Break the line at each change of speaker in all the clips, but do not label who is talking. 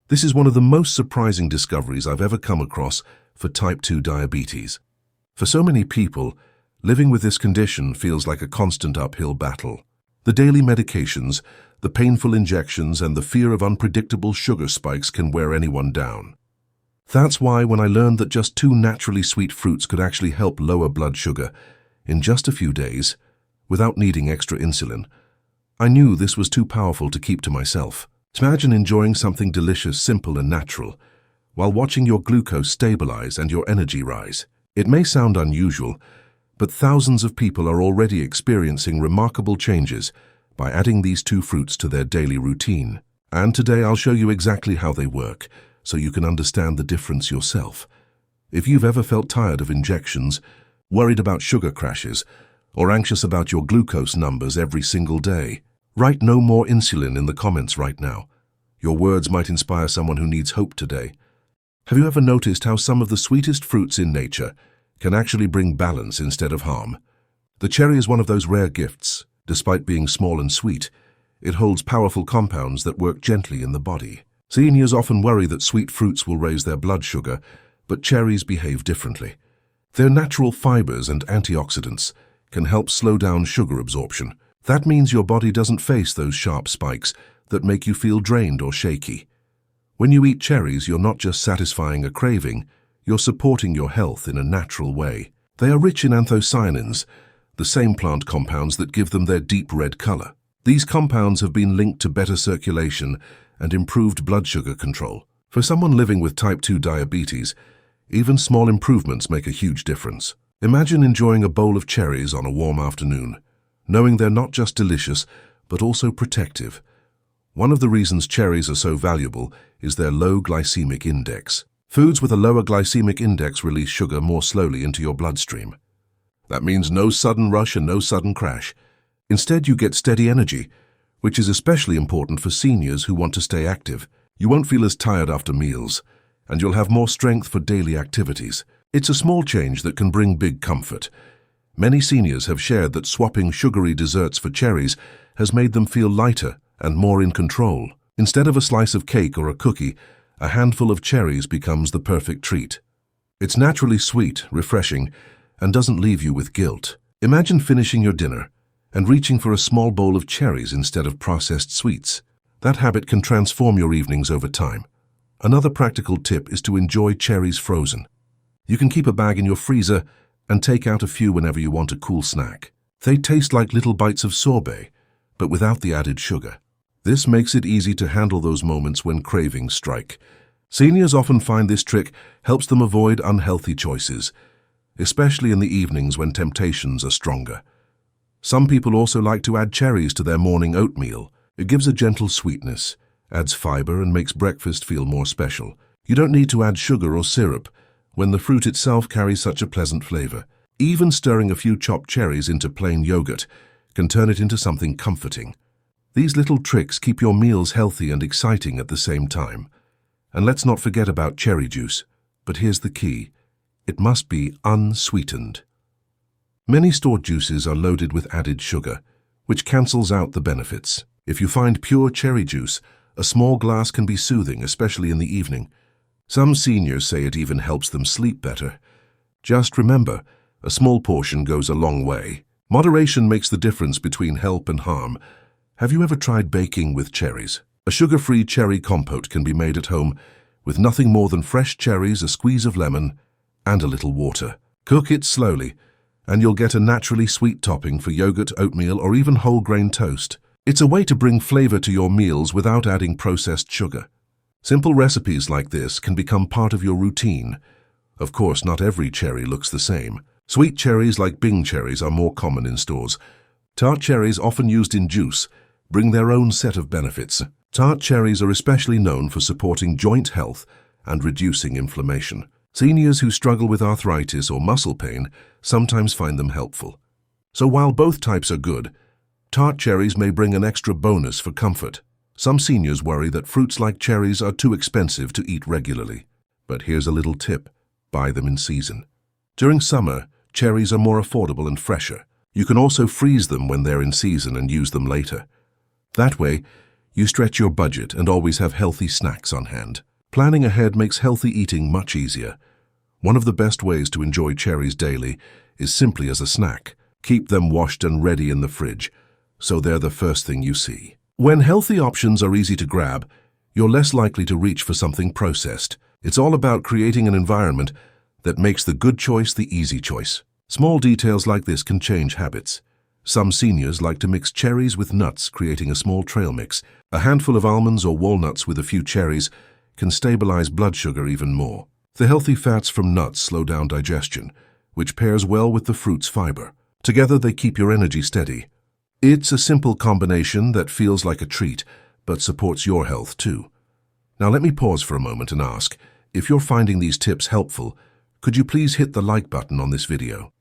This is one of the most surprising discoveries I've ever come across for type 2 diabetes. For so many people, living with this condition feels like a constant uphill battle. The daily medications, the painful injections, and the fear of unpredictable sugar spikes can wear anyone down. That's why when I learned that just 2 naturally sweet fruits could actually help lower blood sugar in just a few days, without needing extra insulin, I knew this was too powerful to keep to myself. Imagine enjoying something delicious, simple and natural, while watching your glucose stabilize and your energy rise. It may sound unusual, but thousands of people are already experiencing remarkable changes by adding these 2 fruits to their daily routine. And today I'll show you exactly how they work, so you can understand the difference yourself. If you've ever felt tired of injections, worried about sugar crashes, or anxious about your glucose numbers every single day, write "no more insulin" in the comments right now. Your words might inspire someone who needs hope today. Have you ever noticed how some of the sweetest fruits in nature can actually bring balance instead of harm? The cherry is one of those rare gifts. Despite being small and sweet, it holds powerful compounds that work gently in the body. Seniors often worry that sweet fruits will raise their blood sugar, but cherries behave differently. Their natural fibers and antioxidants can help slow down sugar absorption. That means your body doesn't face those sharp spikes that make you feel drained or shaky. When you eat cherries, you're not just satisfying a craving, you're supporting your health in a natural way. They are rich in anthocyanins, the same plant compounds that give them their deep red color. These compounds have been linked to better circulation and improved blood sugar control. For someone living with type 2 diabetes, even small improvements make a huge difference. Imagine enjoying a bowl of cherries on a warm afternoon, knowing they're not just delicious, but also protective. One of the reasons cherries are so valuable is their low glycemic index. Foods with a lower glycemic index release sugar more slowly into your bloodstream. That means no sudden rush and no sudden crash. Instead, you get steady energy, which is especially important for seniors who want to stay active. You won't feel as tired after meals, and you'll have more strength for daily activities. It's a small change that can bring big comfort. Many seniors have shared that swapping sugary desserts for cherries has made them feel lighter and more in control. Instead of a slice of cake or a cookie, a handful of cherries becomes the perfect treat. It's naturally sweet, refreshing, and doesn't leave you with guilt. Imagine finishing your dinner and reaching for a small bowl of cherries instead of processed sweets. That habit can transform your evenings over time. Another practical tip is to enjoy cherries frozen. You can keep a bag in your freezer and take out a few whenever you want a cool snack. They taste like little bites of sorbet, but without the added sugar. This makes it easy to handle those moments when cravings strike. Seniors often find this trick helps them avoid unhealthy choices, especially in the evenings when temptations are stronger. Some people also like to add cherries to their morning oatmeal. It gives a gentle sweetness, adds fiber, and makes breakfast feel more special. You don't need to add sugar or syrup when the fruit itself carries such a pleasant flavor. Even stirring a few chopped cherries into plain yogurt can turn it into something comforting. These little tricks keep your meals healthy and exciting at the same time. And let's not forget about cherry juice. But here's the key. It must be unsweetened. Many stored juices are loaded with added sugar, which cancels out the benefits. If you find pure cherry juice, a small glass can be soothing, especially in the evening. Some seniors say it even helps them sleep better. Just remember, a small portion goes a long way. Moderation makes the difference between help and harm. Have you ever tried baking with cherries? A sugar-free cherry compote can be made at home with nothing more than fresh cherries, a squeeze of lemon, and a little water. Cook it slowly, and you'll get a naturally sweet topping for yogurt, oatmeal, or even whole grain toast. It's a way to bring flavor to your meals without adding processed sugar. Simple recipes like this can become part of your routine. Of course, not every cherry looks the same. Sweet cherries like Bing cherries are more common in stores. Tart cherries, often used in juice, bring their own set of benefits. Tart cherries are especially known for supporting joint health and reducing inflammation. Seniors who struggle with arthritis or muscle pain sometimes find them helpful. So while both types are good, tart cherries may bring an extra bonus for comfort. Some seniors worry that fruits like cherries are too expensive to eat regularly. But here's a little tip: buy them in season. During summer, cherries are more affordable and fresher. You can also freeze them when they're in season and use them later. That way, You stretch your budget and always have healthy snacks on hand. Planning ahead makes healthy eating much easier. One of the best ways to enjoy cherries daily is simply as a snack. Keep them washed and ready in the fridge, so they're the first thing you see. When healthy options are easy to grab, you're less likely to reach for something processed. It's all about creating an environment that makes the good choice the easy choice. Small details like this can change habits. Some seniors like to mix cherries with nuts, creating a small trail mix. A handful of almonds or walnuts with a few cherries can stabilize blood sugar even more. The healthy fats from nuts slow down digestion, which pairs well with the fruit's fiber. Together they keep your energy steady. It's a simple combination that feels like a treat, but supports your health too. Now let me pause for a moment and ask, if you're finding these tips helpful, could you please hit the like button on this video?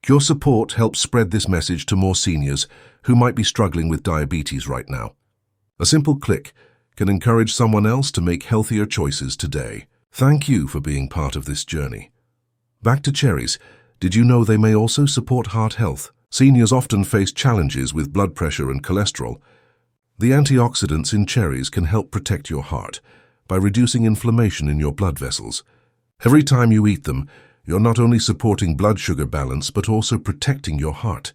Your support helps spread this message to more seniors who might be struggling with diabetes right now. A simple click can encourage someone else to make healthier choices today. Thank you for being part of this journey. Back to cherries. Did you know they may also support heart health? Seniors often face challenges with blood pressure and cholesterol. The antioxidants in cherries can help protect your heart by reducing inflammation in your blood vessels. Every time you eat them, you're not only supporting blood sugar balance but also protecting your heart.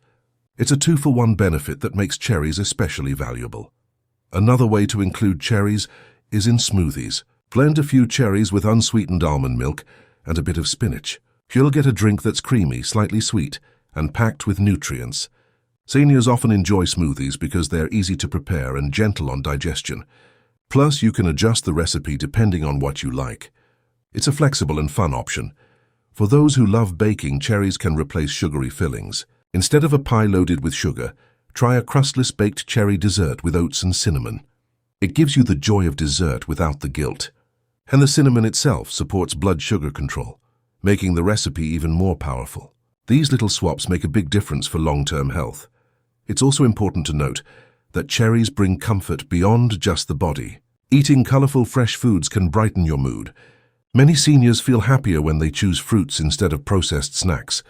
It's a 2-for-1 benefit that makes cherries especially valuable. Another way to include cherries is in smoothies. Blend a few cherries with unsweetened almond milk and a bit of spinach. You'll get a drink that's creamy, slightly sweet, and packed with nutrients. Seniors often enjoy smoothies because they're easy to prepare and gentle on digestion. Plus, you can adjust the recipe depending on what you like. It's a flexible and fun option. For those who love baking, cherries can replace sugary fillings. Instead of a pie loaded with sugar, try a crustless baked cherry dessert with oats and cinnamon. It gives you the joy of dessert without the guilt. And the cinnamon itself supports blood sugar control, making the recipe even more powerful. These little swaps make a big difference for long-term health. It's also important to note that cherries bring comfort beyond just the body. Eating colorful fresh foods can brighten your mood. Many seniors feel happier when they choose fruits instead of processed snacks.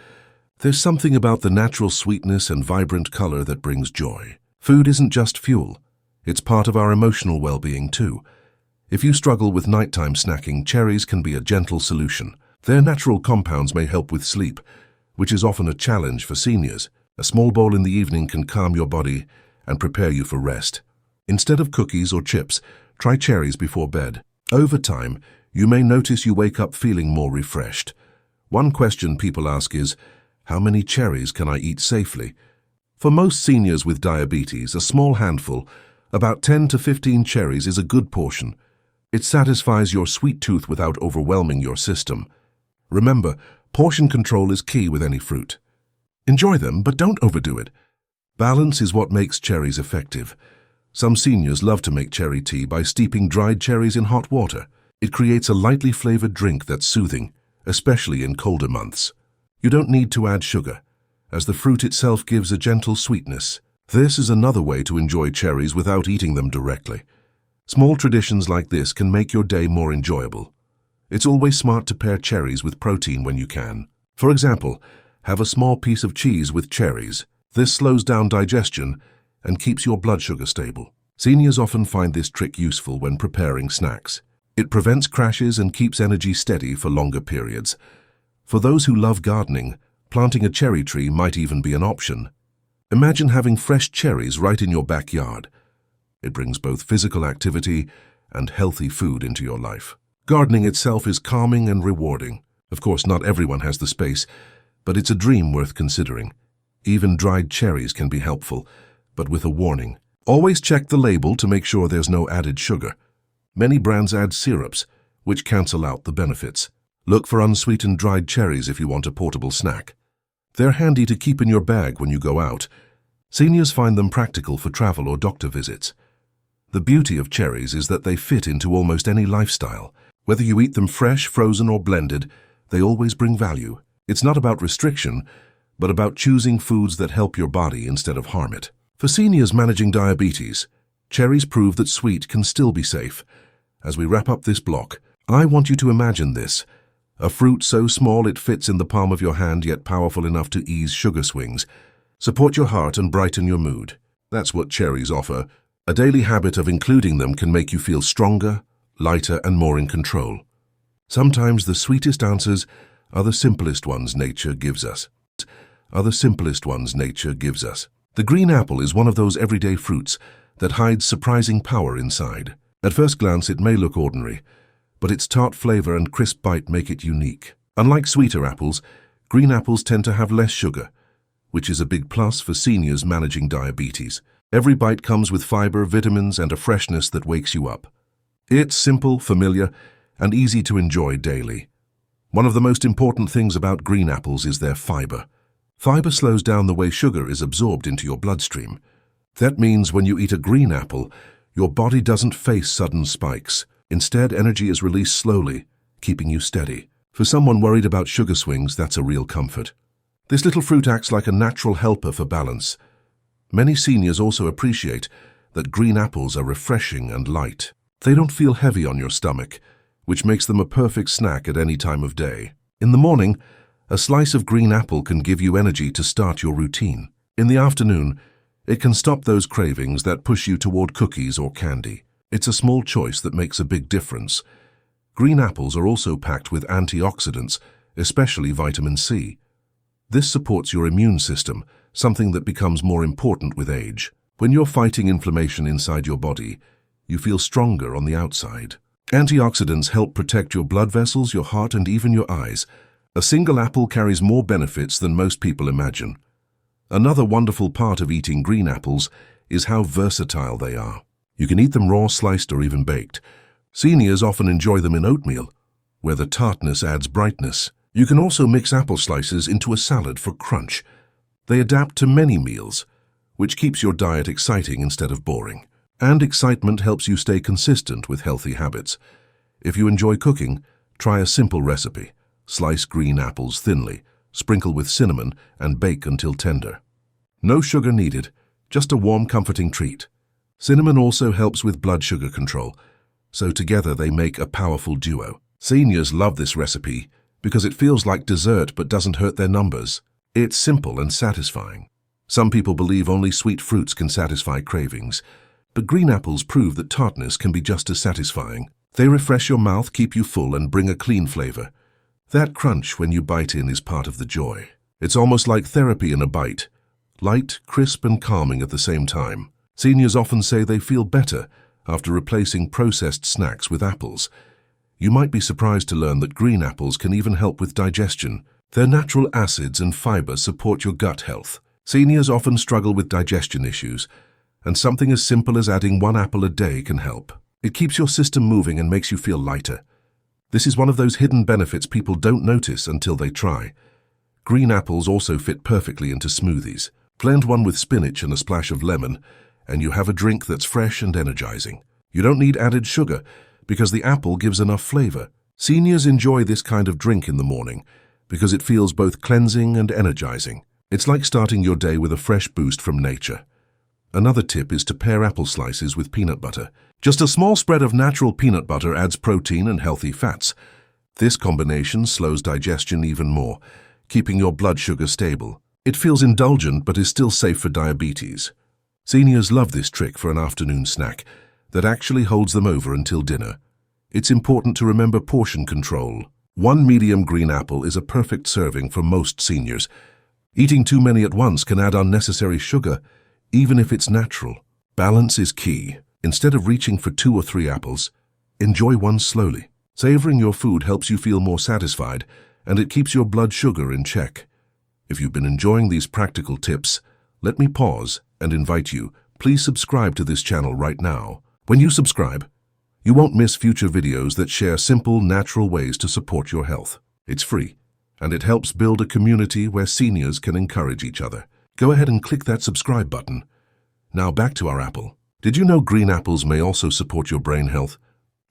There's something about the natural sweetness and vibrant color that brings joy. Food isn't just fuel. It's part of our emotional well-being too. If you struggle with nighttime snacking, cherries can be a gentle solution. Their natural compounds may help with sleep, which is often a challenge for seniors. A small bowl in the evening can calm your body and prepare you for rest. Instead of cookies or chips, try cherries before bed. Over time, you may notice you wake up feeling more refreshed. One question people ask is, how many cherries can I eat safely? For most seniors with diabetes, a small handful, about 10 to 15 cherries, is a good portion. It satisfies your sweet tooth without overwhelming your system. Remember, portion control is key with any fruit. Enjoy them, but don't overdo it. Balance is what makes cherries effective. Some seniors love to make cherry tea by steeping dried cherries in hot water. It creates a lightly flavored drink that's soothing, especially in colder months. You don't need to add sugar, as the fruit itself gives a gentle sweetness. This is another way to enjoy cherries without eating them directly. Small traditions like this can make your day more enjoyable. It's always smart to pair cherries with protein when you can. For example, have a small piece of cheese with cherries. This slows down digestion and keeps your blood sugar stable. Seniors often find this trick useful when preparing snacks. It prevents crashes and keeps energy steady for longer periods. For those who love gardening, planting a cherry tree might even be an option. Imagine having fresh cherries right in your backyard. It brings both physical activity and healthy food into your life. Gardening itself is calming and rewarding. Of course, not everyone has the space, but it's a dream worth considering. Even dried cherries can be helpful, but with a warning. Always check the label to make sure there's no added sugar. Many brands add syrups, which cancel out the benefits. Look for unsweetened dried cherries if you want a portable snack. They're handy to keep in your bag when you go out. Seniors find them practical for travel or doctor visits. The beauty of cherries is that they fit into almost any lifestyle. Whether you eat them fresh, frozen, or blended, they always bring value. It's not about restriction, but about choosing foods that help your body instead of harm it. For seniors managing diabetes, cherries prove that sweet can still be safe. As we wrap up this block, I want you to imagine this. A fruit so small it fits in the palm of your hand, yet powerful enough to ease sugar swings, support your heart and brighten your mood. That's what cherries offer, A daily habit of including them can make you feel stronger, lighter, and more in control. Sometimes the sweetest answers are the simplest ones nature gives us. The green apple is one of those everyday fruits that hides surprising power inside. At first glance, it may look ordinary, but its tart flavor and crisp bite make it unique. Unlike sweeter apples, green apples tend to have less sugar, which is a big plus for seniors managing diabetes. Every bite comes with fiber, vitamins, and a freshness that wakes you up. It's simple, familiar, and easy to enjoy daily. One of the most important things about green apples is their fiber. Fiber slows down the way sugar is absorbed into your bloodstream. That means when you eat a green apple, your body doesn't face sudden spikes. Instead, energy is released slowly, keeping you steady. For someone worried about sugar swings, that's a real comfort. This little fruit acts like a natural helper for balance. Many seniors also appreciate that green apples are refreshing and light. They don't feel heavy on your stomach, which makes them a perfect snack at any time of day. In the morning, a slice of green apple can give you energy to start your routine. In the afternoon, it can stop those cravings that push you toward cookies or candy. It's a small choice that makes a big difference. Green apples are also packed with antioxidants, especially vitamin C. This supports your immune system, something that becomes more important with age. When you're fighting inflammation inside your body, you feel stronger on the outside. Antioxidants help protect your blood vessels, your heart, and even your eyes. A single apple carries more benefits than most people imagine. Another wonderful part of eating green apples is how versatile they are. You can eat them raw, sliced, or even baked. Seniors often enjoy them in oatmeal, where the tartness adds brightness. You can also mix apple slices into a salad for crunch. They adapt to many meals, which keeps your diet exciting instead of boring. And excitement helps you stay consistent with healthy habits. If you enjoy cooking, try a simple recipe. Slice green apples thinly, sprinkle with cinnamon, and bake until tender. No sugar needed, just a warm, comforting treat. Cinnamon also helps with blood sugar control, so together they make a powerful duo. Seniors love this recipe because it feels like dessert but doesn't hurt their numbers. It's simple and satisfying. Some people believe only sweet fruits can satisfy cravings, but green apples prove that tartness can be just as satisfying. They refresh your mouth, keep you full, and bring a clean flavor. That crunch when you bite in is part of the joy. It's almost like therapy in a bite. Light, crisp, and calming at the same time. Seniors often say they feel better after replacing processed snacks with apples. You might be surprised to learn that green apples can even help with digestion. Their natural acids and fiber support your gut health. Seniors often struggle with digestion issues, and something as simple as adding one apple a day can help. It keeps your system moving and makes you feel lighter. This is one of those hidden benefits people don't notice until they try. Green apples also fit perfectly into smoothies. Blend one with spinach and a splash of lemon, and you have a drink that's fresh and energizing. You don't need added sugar because the apple gives enough flavor. Seniors enjoy this kind of drink in the morning because it feels both cleansing and energizing. It's like starting your day with a fresh boost from nature. Another tip is to pair apple slices with peanut butter. Just a small spread of natural peanut butter adds protein and healthy fats. This combination slows digestion even more, keeping your blood sugar stable. It feels indulgent but is still safe for diabetes. Seniors love this trick for an afternoon snack that actually holds them over until dinner. It's important to remember portion control. One medium green apple is a perfect serving for most seniors. Eating too many at once can add unnecessary sugar, even if it's natural. Balance is key. Instead of reaching for 2 or 3 apples, enjoy one slowly. Savoring your food helps you feel more satisfied, and it keeps your blood sugar in check. If you've been enjoying these practical tips, let me pause and invite you. Please subscribe to this channel right now. When you subscribe, you won't miss future videos that share simple, natural ways to support your health. It's free, and it helps build a community where seniors can encourage each other. Go ahead and click that subscribe button. Now back to our apple. Did you know green apples may also support your brain health?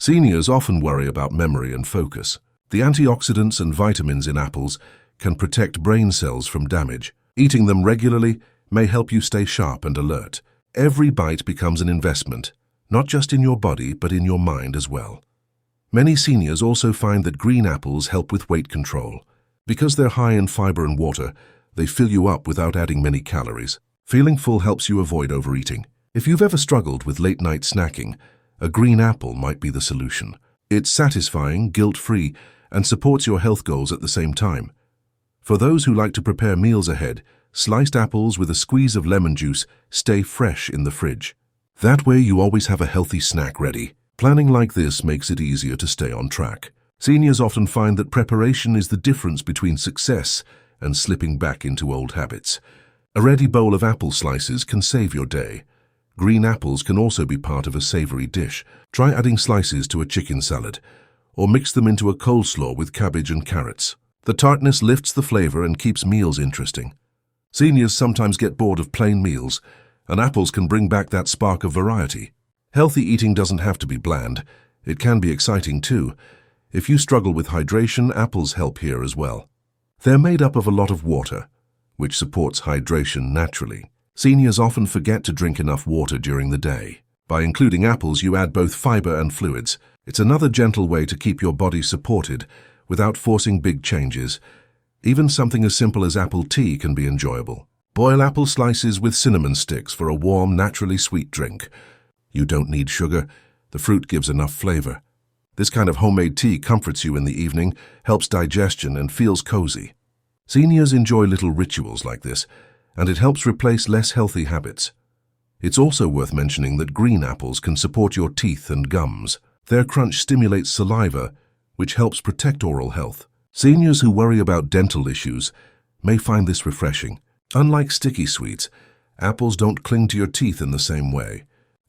Seniors often worry about memory and focus. The antioxidants and vitamins in apples can protect brain cells from damage. Eating them regularly may help you stay sharp and alert. Every bite becomes an investment, not just in your body, but in your mind as well. Many seniors also find that green apples help with weight control. Because they're high in fiber and water, they fill you up without adding many calories. Feeling full helps you avoid overeating. If you've ever struggled with late-night snacking, a green apple might be the solution. It's satisfying, guilt-free, and supports your health goals at the same time. For those who like to prepare meals ahead, sliced apples with a squeeze of lemon juice stay fresh in the fridge. That way you always have a healthy snack ready. Planning like this makes it easier to stay on track. Seniors often find that preparation is the difference between success and slipping back into old habits. A ready bowl of apple slices can save your day. Green apples can also be part of a savory dish. Try adding slices to a chicken salad, or mix them into a coleslaw with cabbage and carrots. The tartness lifts the flavor and keeps meals interesting. Seniors sometimes get bored of plain meals, and apples can bring back that spark of variety. Healthy eating doesn't have to be bland. It can be exciting too. If you struggle with hydration, apples help here as well. They're made up of a lot of water, which supports hydration naturally. Seniors often forget to drink enough water during the day. By including apples, you add both fiber and fluids. It's another gentle way to keep your body supported without forcing big changes. Even something as simple as apple tea can be enjoyable. Boil apple slices with cinnamon sticks for a warm, naturally sweet drink. You don't need sugar. The fruit gives enough flavor. This kind of homemade tea comforts you in the evening, helps digestion, and feels cozy. Seniors enjoy little rituals like this, and it helps replace less healthy habits. It's also worth mentioning that green apples can support your teeth and gums. Their crunch stimulates saliva, which helps protect oral health. Seniors who worry about dental issues may find this refreshing. Unlike sticky sweets, apples don't cling to your teeth in the same way.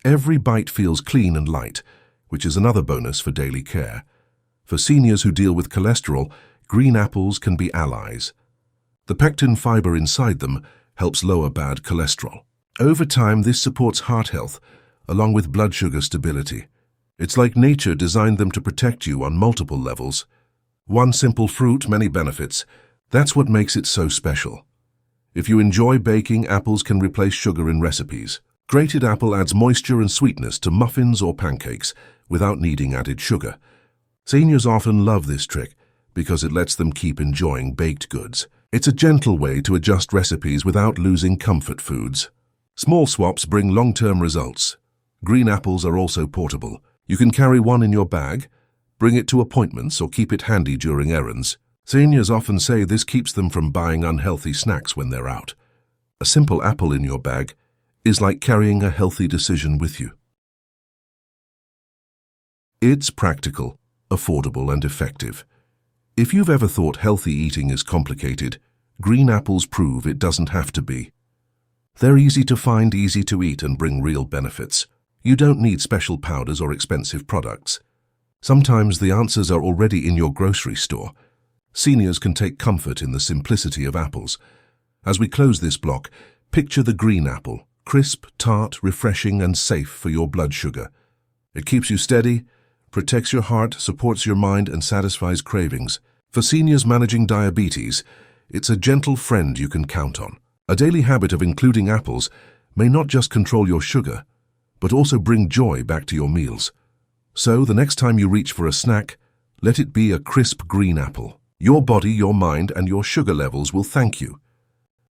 Every bite feels clean and light, which is another bonus for daily care. For seniors who deal with cholesterol, green apples can be allies. The pectin fiber inside them helps lower bad cholesterol. Over time, this supports heart health, along with blood sugar stability. It's like nature designed them to protect you on multiple levels. One simple fruit, many benefits. That's what makes it so special. If you enjoy baking, apples can replace sugar in recipes. Grated apple adds moisture and sweetness to muffins or pancakes without needing added sugar. Seniors often love this trick because it lets them keep enjoying baked goods. It's a gentle way to adjust recipes without losing comfort foods. Small swaps bring long-term results. Green apples are also portable. You can carry one in your bag, bring it to appointments, or keep it handy during errands. Seniors often say this keeps them from buying unhealthy snacks when they're out. A simple apple in your bag is like carrying a healthy decision with you. It's practical, affordable, and effective. If you've ever thought healthy eating is complicated, green apples prove it doesn't have to be. They're easy to find, easy to eat, and bring real benefits. You don't need special powders or expensive products. Sometimes the answers are already in your grocery store. Seniors can take comfort in the simplicity of apples. As we close this block, picture the green apple, crisp, tart, refreshing, and safe for your blood sugar. It keeps you steady, protects your heart, supports your mind, and satisfies cravings. For seniors managing diabetes, it's a gentle friend you can count on. A daily habit of including apples may not just control your sugar, but also bring joy back to your meals. So, the next time you reach for a snack, let it be a crisp green apple. Your body, your mind, and your sugar levels will thank you.